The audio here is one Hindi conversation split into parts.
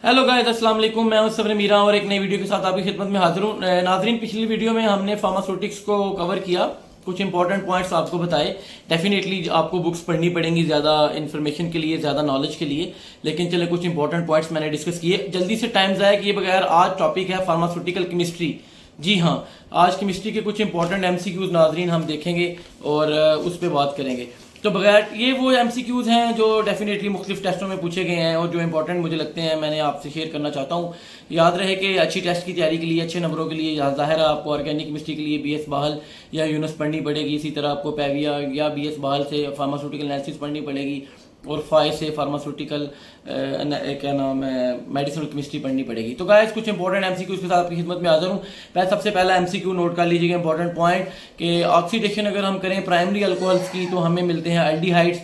हेलो गाइस, अस्सलाम वालेकुम। मैं हूं सफर मीरा और एक नई वीडियो के साथ आपकी खिदमत में हाजिर हूं। नाजरीन, पिछली वीडियो में हमने फार्मास्यूटिक्स को कवर किया, कुछ इंपॉर्टेंट पॉइंट्स आपको बताए। डेफिनेटली आपको बुक्स पढ़नी पड़ेंगी ज़्यादा इन्फॉर्मेशन के लिए, ज़्यादा नॉलेज के लिए, लेकिन चले कुछ इंपॉर्टेंट पॉइंट्स मैंने डिस्कस किए। जल्दी से टाइम ज़ाया किए बगैर आज टॉपिक है फार्मास्यूटिकल केमिस्ट्री। जी हाँ, आज केमिस्ट्री के कुछ इंपॉर्टेंट एमसीक्यूज नाजरीन हम देखेंगे और उस पर बात करेंगे। तो बगैर ये वो एमसीक्यूज हैं जो डेफिनेटली मुख्तलिफ टेस्टों में पूछे गए हैं और जो इंपॉर्टेंट मुझे लगते हैं मैंने आपसे शेयर करना चाहता हूँ। याद रहे कि अच्छी टेस्ट की तैयारी के लिए, अच्छे नंबरों के लिए ज़ाहिर है आपको ऑर्गेनिक केमिस्ट्री के लिए बीएस बाहल या यूनस पढ़नी पड़ेगी। इसी तरह आपको पैविया या बीएस बाहल से फार्मास्यूटिकल एनालिसिस पढ़नी पड़ेगी और फाइ से फार्मास्यूटिकल क्या नाम है मेडिसिनल केमिस्ट्री पढ़नी पड़ेगी। तो गाइस, कुछ इंपॉर्टेंट एमसीक्यू के साथ आपकी खिदमत में हाजिर हूँ। सबसे पहला एमसीक्यू नोट कर लीजिएगा, इंपॉर्टेंट पॉइंट कि ऑक्सीडेशन अगर हम करें प्राइमरी अल्कोहल्स की तो हमें मिलते हैं एल्डिहाइड्स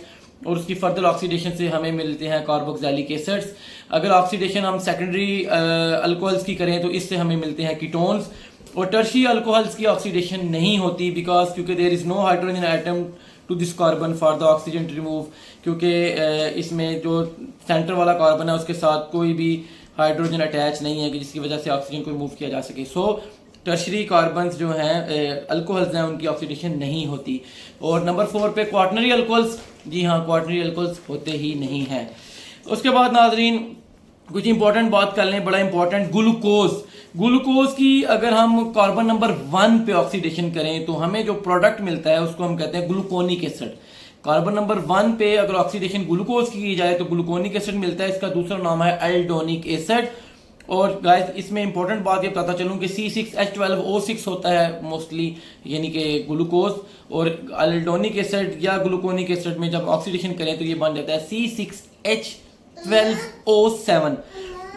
और उसकी फर्दर ऑक्सीडेशन से हमें मिलते हैं कार्बोक्सिलिक एसिड्स। अगर ऑक्सीडेशन हम सेकेंडरी अल्कोहल्स की करें तो इससे हमें मिलते हैं कीटोन्स। और टर्शियरी अल्कोहल्स की ऑक्सीडेशन नहीं होती क्योंकि there is no hydrogen atom to this carbon for the oxygen to remove, क्योंकि इसमें जो सेंटर वाला कार्बन है उसके साथ कोई भी हाइड्रोजन अटैच नहीं है कि जिसकी वजह से ऑक्सीजन को रिमूव किया जा सके। सो टर्शरी कार्बन्स जो हैं अल्कोहल्स हैं उनकी ऑक्सीडेशन नहीं होती। और नंबर 4 पे क्वाटनरी अल्कोहल्स, जी हाँ, क्वाटनरी अल्कोहल्स होते ही नहीं हैं। उसके बाद नाजरीन कुछ इंपॉर्टेंट बात कर लें, बड़ा इंपॉर्टेंट, ग्लूकोज की अगर हम कार्बन नंबर 1 पे ऑक्सीडेशन करें तो हमें जो प्रोडक्ट मिलता है उसको हम कहते हैं ग्लूकोनिक एसिड। कार्बन नंबर 1 पे अगर ऑक्सीडेशन ग्लूकोज की जाए तो ग्लूकोनिक एसिड मिलता है। इसका दूसरा नाम है एल्डोनिक एसिड। और गाइस, इसमें इंपॉर्टेंट बात ये बताता चलूँ कि C6H12O6 होता है मोस्टली, यानी कि ग्लूकोज, और एल्डोनिक एसिड या ग्लूकोनिक एसिड में जब ऑक्सीडेशन करें तो ये बन जाता है C6H12O7।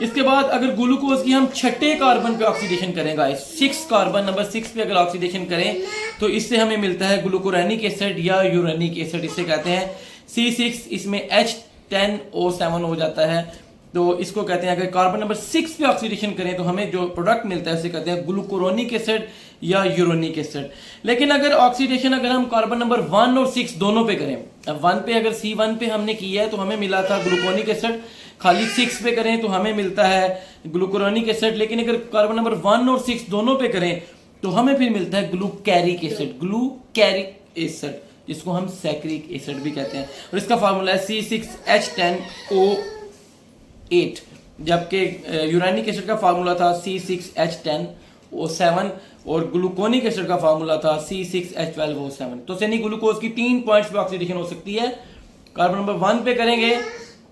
इसके बाद अगर ग्लूकोज की हम छठे कार्बन पे ऑक्सीडेशन करें गाइस, 6 कार्बन नंबर 6 पे अगर ऑक्सीडेशन करें तो इससे हमें मिलता है ग्लूकोरेनिक एसिड या यूरेनिक एसिड, इसे कहते हैं C6, इसमें H10O7 हो जाता है। तो इसको कहते हैं, अगर कार्बन नंबर 6 पे ऑक्सीडेशन करें तो हमें जो प्रोडक्ट मिलता है उसे कहते हैं ग्लूकोरोनिक एसिड या यूरोनिक एसिड। लेकिन अगर ऑक्सीडेशन अगर हम कार्बन नंबर 1 और 6 दोनों पे करें, अब 1 पे अगर C1 पे हमने किया है तो हमें मिला था ग्लूकोनिक एसिड, खाली 6 पे करें तो हमें मिलता है ग्लूकोरोनिक एसिड। लेकिन अगर कार्बन नंबर 1 और 6 दोनों पे करें तो हमें फिर मिलता है ग्लूकैरिक एसिड, जिसको हम सैक्रिक एसिड भी कहते हैं। और इसका फार्मूला है C6H10O8, जबकि यूरेनिक एसिड का फार्मूला था C6H10O7 और ग्लूकोनिक एसिड का फार्मूला था C6H12O7। तो यानी ग्लूकोज की 3 पॉइंट्स पे ऑक्सीडेशन हो सकती है। कार्बन नंबर 1 पे करेंगे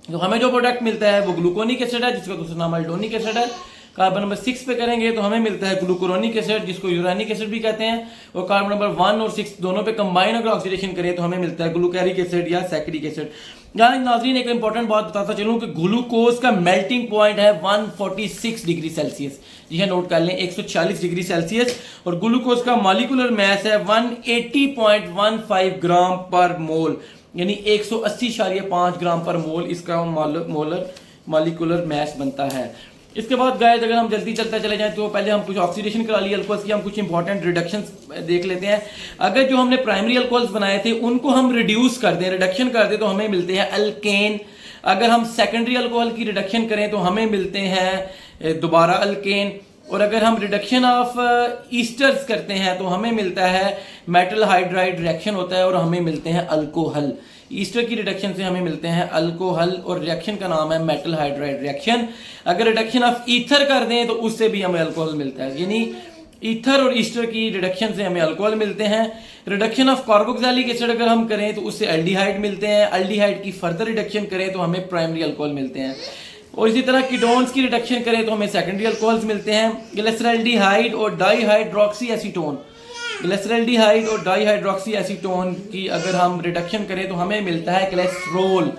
तो हमें जो प्रोडक्ट मिलता है वो ग्लूकोनिक एसिड है, जिसका दूसरा नाम एल्डोनिक एसिड है। कार्बन नंबर 6 पे करेंगे तो हमें मिलता है ग्लूकोरोनिक एसिड, जिसको यूरेनिक एसिड भी कहते हैं। और कार्बन नंबर 1 और 6 दोनों पे कंबाइन अगर ऑक्सीडेशन करें तो हमें मिलता है ग्लूकैरिक एसिड या सैक्रिक एसिड। यहाँ नाजरीन एक इंपॉर्टेंट बात बताता चलूँ कि ग्लूकोज का मेल्टिंग पॉइंट है 146 डिग्री सेल्सियस। जी हाँ, नोट कर लें, 140 डिग्री सेल्सियस। और ग्लूकोज का मॉलिक्यूलर मास है 180.15 ग्राम पर मोल, यानी 180.5 ग्राम पर मोल इसका मॉलिक्यूलर मास बनता है। इसके बाद गाइस, अगर हम जल्दी चलते चले जाएं तो पहले हम कुछ ऑक्सीडेशन करा लिए अल्कोहल्स की, हम कुछ इंपॉर्टेंट रिडक्शंस देख लेते हैं। अगर जो हमने प्राइमरी अल्कोहल्स बनाए थे उनको हम रिड्यूस कर दें, रिडक्शन कर दें, तो हमें मिलते हैं अल्केन। अगर हम सेकेंडरी अल्कोहल की रिडक्शन करें तो हमें मिलते हैं दोबारा अल्केन। और अगर हम रिडक्शन ऑफ ईस्टर्स करते हैं तो हमें मिलता है मेटल हाइड्राइड रिएक्शन होता है और हमें मिलते हैं अल्कोहल। ईस्टर की रिडक्शन से हमें मिलते हैं अल्कोहल और रिएक्शन का नाम है मेटल हाइड्राइड रिएक्शन। अगर रिडक्शन ऑफ ईथर कर दें तो उससे भी हमें अल्कोहल मिलता है, यानी ईथर और ईस्टर की रिडक्शन से हमें अल्कोहल मिलते हैं। रिडक्शन ऑफ कार्बोक्सिलिक एसिड अगर हम करें तो उससे एल्डिहाइड मिलते हैं। एल्डिहाइड की फर्दर रिडक्शन करें तो हमें प्राइमरी अल्कोहल मिलते हैं। और इसी तरह कीटोन्स की रिडक्शन करें तो हमें सेकेंडरी अल्कोहल्स मिलते हैं। ग्लिसरॉल्डिहाइड और डाईहाइड्रोक्सी एसीटोन, ग्लिसरॉल्डिहाइड और डाईहाइड्रोक्सी एसीटोन की अगर हम रिडक्शन करें तो हमें मिलता है ग्लिसरॉल।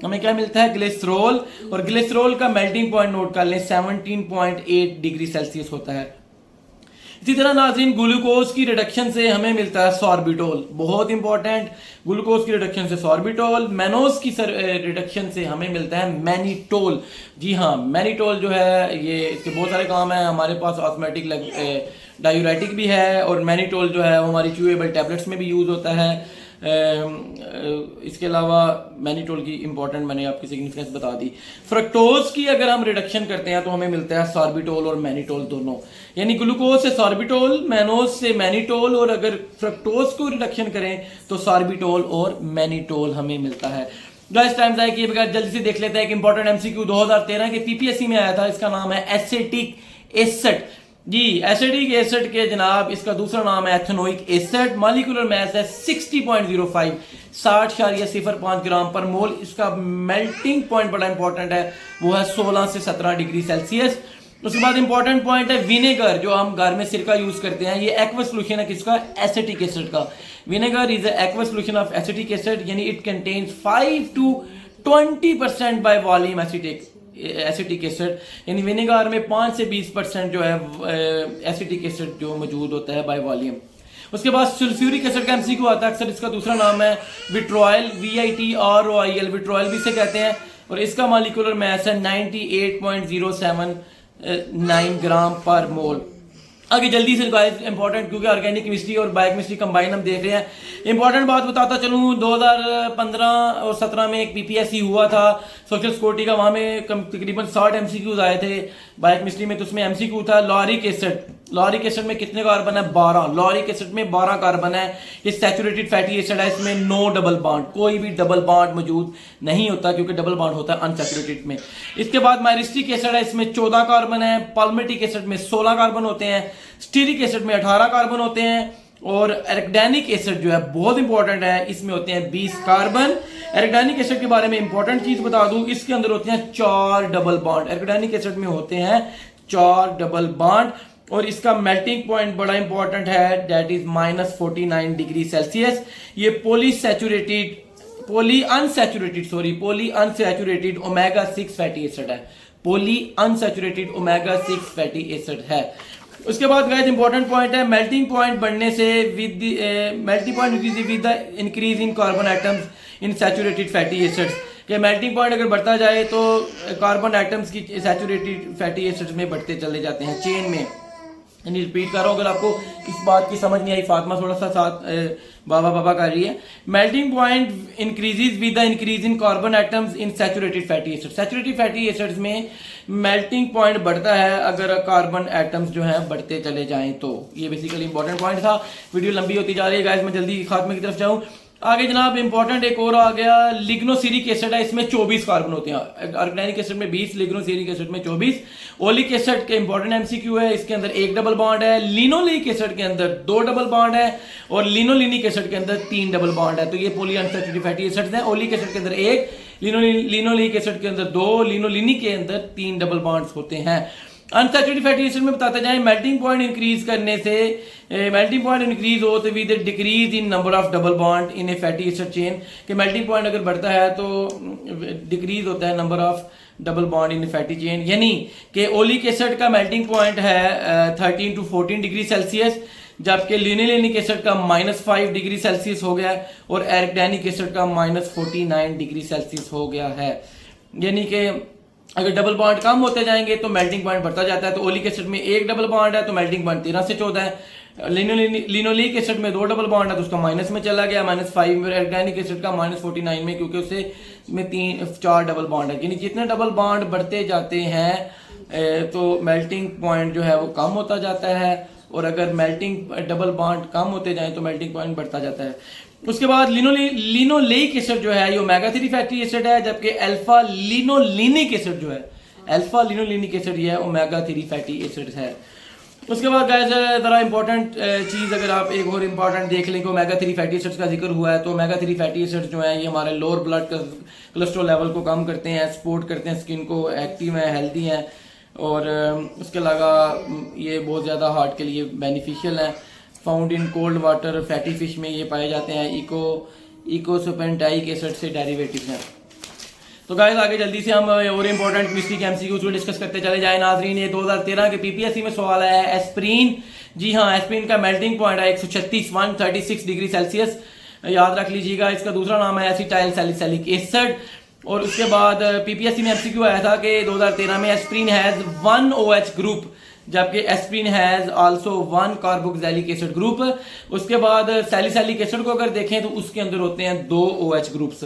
हमें क्या मिलता है? ग्लिसरॉल। और ग्लिसरॉल का मेल्टिंग पॉइंट नोट कर लें, 17.8 डिग्री सेल्सियस होता है। इसी तरह नाज़रीन, ग्लूकोज की रिडक्शन से हमें मिलता है सॉर्बिटोल, बहुत इंपॉर्टेंट, ग्लूकोज की रिडक्शन से सॉर्बिटोल। मैनोज की रिडक्शन से हमें मिलता है मैनिटोल। जी हाँ, मैनिटोल जो है ये इसके बहुत सारे काम हैं, हमारे पास ऑस्मेटिक डायूरेटिक भी है, और मैनिटोल जो है वो हमारी च्यूएबल टैबलेट्स में भी यूज़ होता है। इसके अलावा मैनिटोल की इंपॉर्टेंट मैंने आपकी सिग्निफिकेंस बता दी। फ्रक्टोज की अगर हम रिडक्शन करते हैं तो हमें मिलता है सॉर्बिटोल और मैनिटोल दोनों, यानी ग्लूकोज से सॉर्बिटोल, मैनोज से मैनिटोल, और अगर फ्रक्टोज को रिडक्शन करें तो सॉर्बिटोल और मैनिटोल हमें मिलता है। गाइस टाइम ज़ाया किए बगैर जल्दी से देख लेते हैं एक इंपॉर्टेंट एमसीक्यू 2013 के पीपीएससी में आया था। इसका नाम है एसिटिक एसिड। जी, एसिडिक एसिड के जनाब इसका दूसरा नाम है एथेनोइक एसिड। मॉलिक्यूलर मास है 60.05, 60.05 ग्राम पर मोल। इसका मेल्टिंग पॉइंट बड़ा इंपॉर्टेंट है, वो है 16 से 17 डिग्री सेल्सियस। उसके बाद इंपॉर्टेंट पॉइंट है विनेगर, जो हम घर में सिरका यूज करते हैं, ये एक्वस सोल्यूशन है किसका? एसिटिक एसिड का। Vinegar is aqueous solution of acetic acid, यानी it contains 5 to 20% by volume acetic acid, यानी विनेगर में 5 से 20% जो है एसिटिक एसिड जो मौजूद होता है बाय वॉल्यूम। उसके बाद सल्फ्यूरिक एसिड का एमसीक्यू आता है अक्सर, इसका दूसरा नाम है विट्रॉयल, VITROIL, विट्रॉयल भी इसे कहते हैं, और इसका मॉलिक्यूलर मास है 98.079 ग्राम पर मोल। आगे जल्दी से गाइस इंपॉर्टेंट, क्योंकि ऑर्गेनिक केमिस्ट्री और बायोकेमिस्ट्री कंबाइन हम देख रहे हैं, इंपॉर्टेंट बात बताता चलूँ। 2015 और 17 में एक पीपीएससी हुआ था सोशल सिक्योरिटी का, वहाँ में तकरीबन 60 एमसीक्यूज आए थे बायोकेमिस्ट्री में। तो उसमें एमसीक्यू था लॉरिक एसिड। लॉरिक एसिड में कितने कार्बन है? 12। लॉरिक एसिड में 12 कार्बन है। ये सैचुरेटेड फैटी एसिड है, इसमें नो डबल बॉन्ड, कोई भी डबल बॉन्ड मौजूद नहीं होता, क्योंकि डबल बॉन्ड होता है अनसैचुरेटेड में। इसके बाद माइरिस्टिक एसिड है, इसमें 14 कार्बन है। पाल्मेटिक एसिड में 16 कार्बन होते हैं। स्टीरिक एसिड में 18 कार्बन होते हैं। और एरिकडेनिक एसिड जो है बहुत इंपॉर्टेंट है, इसमें होते हैं 20 कार्बन। एरिकडेनिक एसिड के बारे में इंपॉर्टेंट चीज बता दूं, इसके अंदर होते हैं 4 डबल बॉन्ड। एरिकडेनिक एसिड में होते हैं 4 डबल बॉन्ड, और इसका मेल्टिंग पॉइंट बड़ा इंपॉर्टेंट है, दैट इज -49 डिग्री सेल्सियस। ये polyunsaturated omega 6 fatty acid है। Polyunsaturated omega 6 fatty acid है। उसके बाद गाइस इंपॉर्टेंट पॉइंट है मेल्टिंग पॉइंट बढ़ने से with melting point with the increase in carbon atoms in saturated fatty acids, कि मेल्टिंग पॉइंट अगर बढ़ता जाए तो कार्बन एटम्स की सैचुरेटेड फैटी एसिड्स में बढ़ते चले जाते हैं चेन में। यानी रिपीट कर रहा हूं, अगर आपको इस बात की समझ नहीं आई, फातिमा थोड़ा सा साथ बाबा कर रही है। Melting point increases with the increase in carbon atoms in saturated fatty acids. Saturated fatty acids में मेल्टिंग पॉइंट बढ़ता है अगर कार्बन एटम्स जो हैं बढ़ते चले जाएं तो। ये बेसिकली इंपॉर्टेंट पॉइंट था। वीडियो लंबी होती जा रही है गाइस, मैं जल्दी खात्मे की तरफ जाऊं। आगे जनाब इंपॉर्टेंट एक और आ गया, लिग्नोसिरिक एसिड है, इसमें 24 कार्बन होते हैं। ऑर्गेनिक एसिड में 20, लिग्नोसिरिक एसिड में 24। ओलिक एसिड के इंपॉर्टेंट एमसीक्यू है, इसके अंदर 1 डबल बॉन्ड है। लिनोलिक एसिड के अंदर 2 डबल बॉन्ड है, और लिनोलिनिक एसिड के अंदर 3 डबल बॉन्ड है। तो ये पॉली अनसैचुरेटेड फैटी एसिड्स हैं। ओलिक एसिड के अंदर 1, लिनोलिक एसिड के अंदर 2, लिनोलिनिक के अंदर 3 डबल बॉन्ड्स होते हैं। अनसैचुरेटेड फैटी एसिड में बताते जाएं, मेल्टिंग पॉइंट इंक्रीज करने से मेल्टिंग पॉइंट इंक्रीज हो तो with decrease in number of double bond in A fatty acid chain, कि मेल्टिंग पॉइंट अगर बढ़ता है तो डिक्रीज होता है number of double bond in fatty chain. यानी कि ओलिक एसिड का मेल्टिंग पॉइंट है 13 to 14 डिग्री सेल्सियस, जबकि लिनोलेनिक एसिड का -5 डिग्री सेल्सियस हो गया है, और एरिकडेनिक एसिड का -49 डिग्री सेल्सियस हो गया है। यानी कि अगर डबल बॉन्ड कम होते जाएंगे तो मेल्टिंग पॉइंट बढ़ता जाता है। तो ओलिक एसिड में 1 डबल बॉन्ड है तो मेल्टिंग पॉइंट 13 से 14 है। लिनोलिक एसिड में 2 डबल बॉन्ड है तो उसका माइनस में चला गया, -5 में। एरिकडेनिक एसिड का -49 में, क्योंकि उससे में 4 डबल बॉन्ड है। यानी जितने डबल बॉन्ड बढ़ते जाते हैं तो मेल्टिंग पॉइंट जो है वो कम होता जाता है, और अगर मेल्टिंग डबल बॉन्ड कम होते जाएं तो मेल्टिंग पॉइंट बढ़ता जाता है। उसके बाद लिनोलेइक एसिड जो है ये ओमेगा 3 फैटी एसिड है, जबकि अल्फा लिनोलिनिक एसिड जो है, अल्फा लिनोलिनिक एसिड ये है ओमेगा 3 फैटी एसिड है। उसके बाद गाइस जरा इंपॉर्टेंट चीज अगर आप एक और इंपॉर्टेंट देख लें कि ओमेगा 3 फैटी एसिड्स का जिक्र हुआ है, तो ओमेगा 3 फैटी एसिड्स जो है ये हमारे लोअर ब्लड कोलेस्ट्रॉल लेवल को कम करते हैं, सपोर्ट करते हैं, स्किन को एक्टिव है, हेल्दी है, और उसके अलावा ये बहुत ज़्यादा हार्ट के लिए बेनिफिशियल है। Found in cold water fatty fish में ये पाए जाते हैं। इकोसोपेंटाइक एसिड से डेरिवेटिव हैं। तो गाइस आगे जल्दी से हम और इंपॉर्टेंट केमिस्ट्री के एमसीक्यूज को डिस्कस करते चले जाए नाजरीन। ये 2013 के पीपीएससी में सवाल आया है एस्प्रीन। जी हाँ, एस्प्रीन का मेल्टिंग पॉइंट है 136 डिग्री सेल्सियस, याद रख लीजिएगा। इसका दूसरा नाम है एसिटाइल सैलिसिलिक एसिड। और उसके बाद पीपीएससी में एमसीक्यू आया था कि 2013 में एस्प्रीन हैज 1 OH ग्रुप जबकि aspirin has also 1 carboxylic acid group. उसके बाद सैलिसिलिक एसिड को अगर देखें तो उसके अंदर होते हैं 2 OH groups.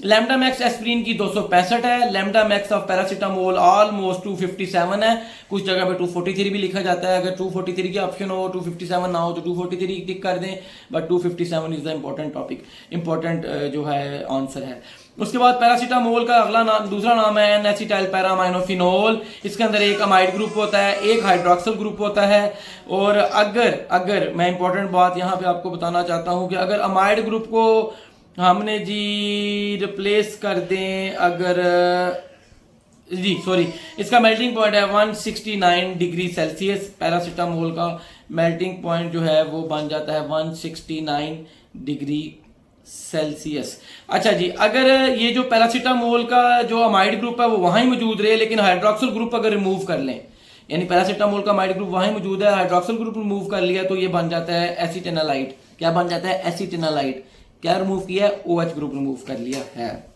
Lambda max aspirin की 265 है। Lambda max of paracetamol almost 257 है। कुछ जगह पे 243 भी लिखा जाता है। अगर 243 की ऑप्शन हो, 257 ना हो तो 243 टिक कर दें, but 257 is the important topic, important जो है आंसर है। उसके बाद पैरासीटामोल का अगला नाम, दूसरा नाम है एन-एसिटाइल पैरामाइनोफिनोल। इसके अंदर एक अमाइड ग्रुप होता है, एक हाइड्रोक्सिल ग्रुप होता है। और अगर मैं इंपॉर्टेंट बात यहाँ पे आपको बताना चाहता हूँ कि अगर अमाइड ग्रुप को हमने जी रिप्लेस कर दें, अगर जी सॉरी, इसका मेल्टिंग पॉइंट है 169 डिग्री सेल्सियस। पैरासीटामोल का मेल्टिंग पॉइंट जो है वो बन जाता है 169 डिग्री सेल्सियस। अच्छा जी, अगर ये जो पैरासीटामोल का जो अमाइड ग्रुप है वो वहां ही मौजूद रहे, लेकिन हाइड्रोक्सिल ग्रुप अगर रिमूव कर लें, यानी पैरासीटामोल का अमाइड ग्रुप वहां मौजूद है, हाइड्रोक्सिल ग्रुप रिमूव कर लिया, तो ये बन जाता है एसीटेनालाइट। क्या बन जाता है? एसीटेनालाइट। क्या रिमूव किया है? OH ग्रुप रिमूव कर लिया है।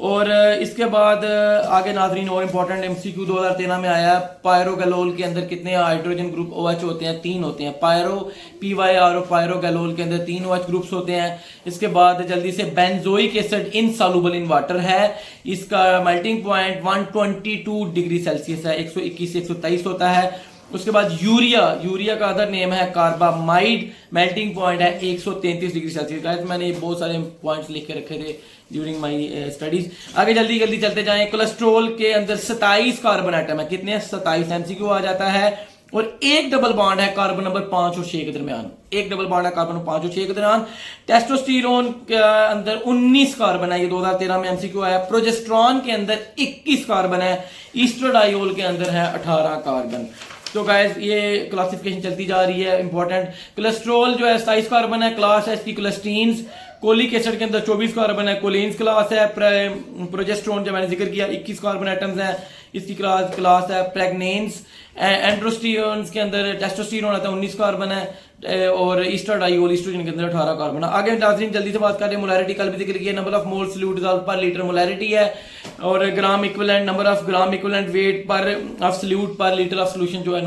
और इसके बाद आगे नाजरीन और इंपॉर्टेंट MCQ 2013 में आया, पायरोगैलोल के अंदर कितने हाइड्रोजन ग्रुप OH होते हैं? 3 होते हैं। पायरोगैलोल के अंदर 3 OH ग्रुप्स होते हैं। इसके बाद जल्दी से benzoic acid insoluble in water है। इसका मेल्टिंग पॉइंट 122 डिग्री सेल्सियस है, 121 से 123 होता है। उसके बाद यूरिया का अदर नेम है कार्बामाइड, मेल्टिंग पॉइंट है 133 डिग्री सेल्सियस। गाइस मैंने बहुत सारे पॉइंट्स लिख के रखे थे ड्यूरिंग माय स्टडीज। आगे जल्दी जल्दी चलते जाएं। कोलेस्ट्रॉल के अंदर 27 कार्बन आइटम है। कितने हैं? 27। MCQ आ जाता है। और एक डबल बॉन्ड है कार्बन नंबर 5 और 6 के दरमियान। एक डबल बॉन्ड है कार्बन नंबर 5 और 6 के दरमियान। टेस्टोस्टेरोन के अंदर 19 कार्बन है, ये 2013 में MCQ आया। प्रोजेस्टेरॉन के अंदर 21 कार्बन है। ईस्ट्राडायोल के अंदर है 18 कार्बन। तो गाइस ये क्लासिफिकेशन चलती जा रही है इंपॉर्टेंट। कोलेस्ट्रॉल जो है 27 कार्बन है, क्लास है इसकी कोलेस्टीन्स। कोलिक एसिड के अंदर 24 कार्बन है, कोलिन्स क्लास है। प्रोजेस्टेरोन जो मैंने जिक्र किया 21 कार्बन आइटम्स हैं, इसकी क्लास है प्रेग्नेंस। एंड्रोस्टेरोन्स के अंदर टेस्टोस्टेरोन आता है 19 कार्बन है, और ईस्ट्राडायोल ईस्ट्रोजन के अंदर 18 कार्बन है। आगे नाज़रीन जल्दी से बात करें मोलैरिटी, कल भी जिक्र किया, number of mole solute dissolved per litre molarity है। और gram equivalent, number of gram equivalent weight per of solute per litre of solution जो है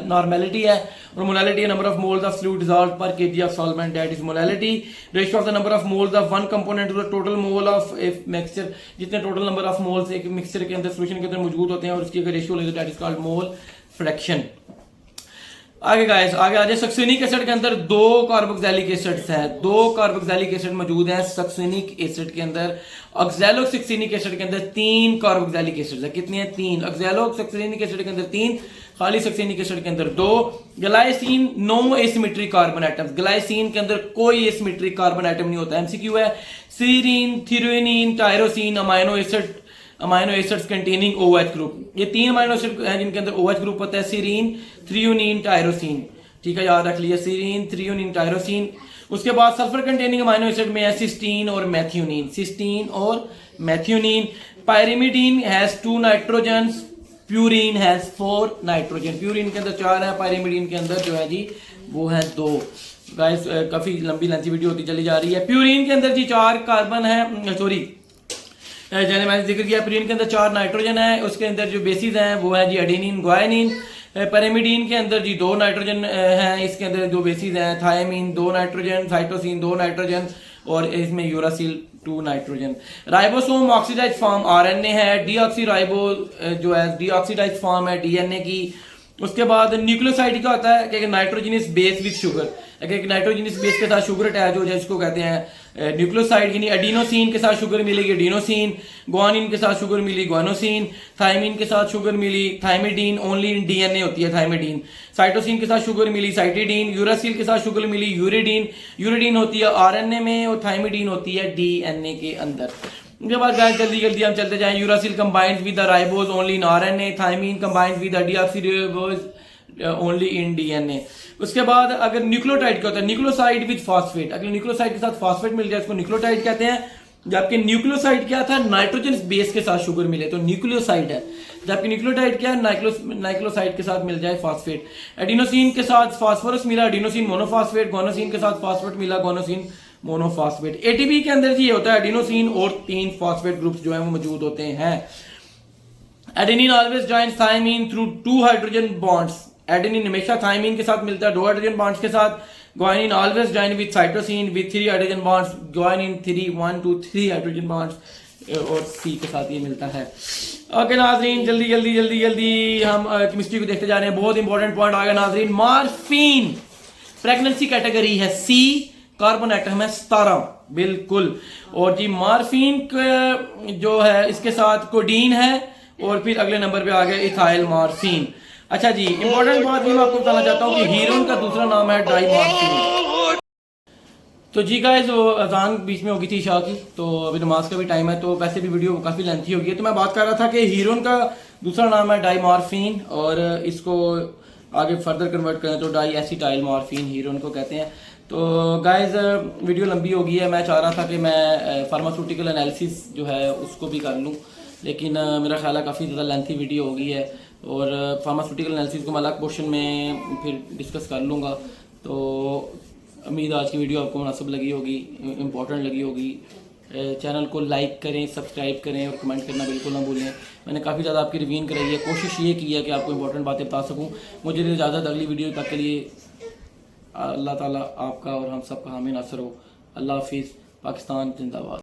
नॉर्मेलिटी है। और मोलैरिटी है number of moles of solute dissolved per KG of solvent, that is molarity. Ratio of the number of moles of one component to the total mole of a mixture, जितने टोटल नंबर ऑफ मोल्स एक मिक्सचर के अंदर सॉल्यूशन के अंदर मौजूद होते हैं और उसकी अगर रेशियो लेते हैं that is called mole fraction. आगे गाइस आगे आ जाए, सक्सिनिक एसिड के अंदर 2 कार्बोक्सिलिक एसिड्स हैं, 2 कार्बोक्सिलिक एसिड मौजूद हैं सक्सिनिक एसिड के अंदर। ऑक्सैलोसक्सिनिक एसिड के अंदर 3 कार्बोक्सिलिक एसिड्स हैं। कितने हैं? 3। ऑक्सैलोसक्सिनिक एसिड के अंदर 3, खाली सक्सिनिक एसिड के अंदर 2। Glycine, no asymmetric carbon items. Glycine के अंदर कोई एसिमेट्रिक कार्बन आइटम नहीं होता है। MCQ है। Serine, threonine, tyrosine amino acids containing OH group. ये 3 अमाइनो एसिड हैं जिनके अंदर OH ग्रुप होता है, सीरीन, थ्रियोनिन, टायरोसिन। ठीक है, याद रख लिया, सीरीन, थ्रियोनिन, टायरोसिन। उसके बाद सल्फर कंटेनिंग अमाइनो एसिड में है सिस्टीन और methionine. Pyrimidine has 2 nitrogens, purine has 4 nitrogen. Purine के अंदर 4 है, पायरिमिडीन के अंदर जो है जी वो है 2। गाइस काफी लंबी लेंथी वीडियो होती चली जा रही है। प्यूरिन के अंदर जी 4 कार्बन है, सॉरी जैसे मैंने जिक्र किया, प्यूरिन के अंदर 4 नाइट्रोजन है। उसके अंदर जो बेसिस हैं वो है जी एडेनिन, ग्वानिन। पैरामिडीन के अंदर जी 2 नाइट्रोजन हैं, इसके अंदर 2 बेसिस हैं, थायमीन 2 नाइट्रोजन, साइटोसिन 2 नाइट्रोजन, और इसमें uracil 2 nitrogen. Ribosome oxidise form RNA है। डीऑक्सीराइबो जो है डीऑक्सीडाइज फॉर्म है DNA की। उसके बाद न्यूक्लियोसाइड का होता है कि नाइट्रोजनस बेस विद शुगर, अगर नाइट्रोजनस बेस के साथ शुगर अटैच हो जाए इसको कहते हैं न्यूक्लियोसाइड। यानी एडिनोसिन के साथ शुगर मिलेगी एडिनोसिन, ग्वानिन के साथ शुगर मिली ग्वानोसिन, थायमिन के साथ शुगर मिली थायमिडीन, ओनली इन DNA होती है थायमिडीन। साइटोसिन के साथ शुगर मिली साइटिडीन, यूरासिल के साथ शुगर मिली यूरिडीन होती है RNA में, और थायमिडीन होती है DNA के अंदर। उसके बाद गाइस जल्दी हम चलते जाएं। Uracil combines with the ribose only in RNA, thymine combines with the deoxyribose only in DNA। उसके बाद अगर न्यूक्लियोटाइड क्या होता है? Nucleoside with phosphate. अगर न्यूक्लियोसाइड के साथ फॉस्फेट मिल जाए उसको न्यूक्लियोटाइड कहते हैं। जबकि न्यूक्लियोसाइड क्या था? नाइट्रोजन बेस के साथ शुगर मिले तो न्यूक्लियोसाइड है। जबकि न्यूक्लियोटाइड क्या है? नाइक्लोसाइड के साथ मिल जाए फॉस्फेट। एडिनोसिन के साथ फास्फोरस मिला, एडिनोसिन मोनोफॉस्फेट। गोनोसिन के साथ फॉस्फेट मिला, गोनोसिन मोनोफॉस्फेट। ATP के अंदर जी ये होता है एडिनोसिन और 3 फॉस्फेट ग्रुप्स जो है वो मौजूद होते हैं। Adenine always joins thymine through 2 hydrogen bonds. Adenine हमेशा थायमीन के साथ मिलता है 2 हाइड्रोजन बॉन्ड्स के साथ। Guanine always join with cytosine with 3 hydrogen bonds. Guanine 3 1 2 3 hydrogen bonds और सी के साथ ये मिलता है। ओके नाजरीन, जल्दी जल्दी जल्दी जल्दी हम केमिस्ट्री को देखते जा रहे हैं। बहुत इंपॉर्टेंट पॉइंट आ गया नाजरीन। मॉर्फिन प्रेगनेंसी कैटेगरी है सी, कार्बन एटम है 17 बिल्कुल। और जी मॉर्फिन जो है इसके साथ कोडीन है और फिर अगले नंबर पे आ गया इथाइल मॉर्फिन। अच्छा जी, इंपॉर्टेंट बात भी मैं आपको बताना चाहता हूँ कि हीरोइन का दूसरा नाम है डाइमॉर्फिन। तो जी गाइस, वो अजान बीच में होगी थी शाह की, तो अभी नमाज का भी टाइम है, तो वैसे भी वीडियो काफ़ी लेंथी होगी। तो मैं बात कर रहा था कि हीरोइन का दूसरा नाम है डाइमॉर्फिन और इसको आगे फर्दर कन्वर्ट करें तो डाई एसिटाइल मॉर्फिन हीरोइन को कहते हैं। तो गाइस वीडियो लंबी हो गई है, मैं चाह रहा था कि मैं फार्मास्यूटिकल एनालिसिस जो है उसको भी कर लूँ, लेकिन मेरा ख्याल है काफ़ी ज़्यादा लेंथी वीडियो हो गई है और फार्मास्यूटिकल एनालिसिस को मैं अलग पोर्शन में फिर डिस्कस कर लूँगा। तो उम्मीद आज की वीडियो आपको मुनासिब लगी होगी, इम्पोर्टेंट लगी होगी। चैनल को लाइक करें, सब्सक्राइब करें और कमेंट करना बिल्कुल ना भूलें। मैंने काफ़ी ज़्यादा आपकी रिवीन कराई है, कोशिश ये की है कि आपको इंपॉर्टेंट बातें बता सकूं। मुझे इजाज़त, अगली वीडियो तक के लिए अल्लाह ताला आपका और हम सब का हामी नासर हो। अल्लाह हाफिज़। पाकिस्तान जिंदाबाद।